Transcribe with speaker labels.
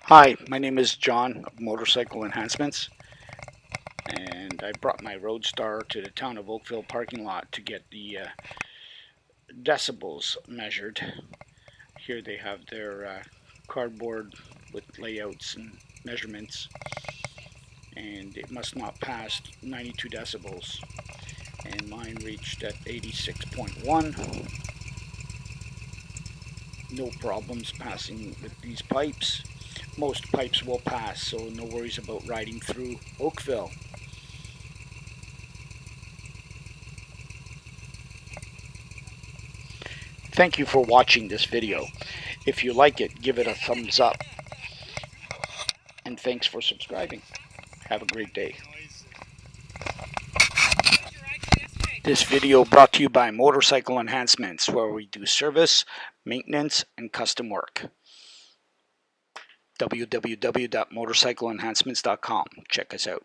Speaker 1: Hi, my name is John of Motorcycle Enhancements, and I brought my Roadstar to the town of Oakville parking lot to get the decibels measured. Here they have their cardboard with layouts and measurements, and it must not pass 92 decibels, and mine reached at 86.1. No problems passing with these pipes. Most pipes will pass, so no worries about riding through Oakville. Thank you for watching this video. If you like it, give it a thumbs up. And thanks for subscribing. Have a great day. This video brought to you by Motorcycle Enhancements, where we do service, maintenance, and custom work. www.motorcycleenhancements.com. Check us out.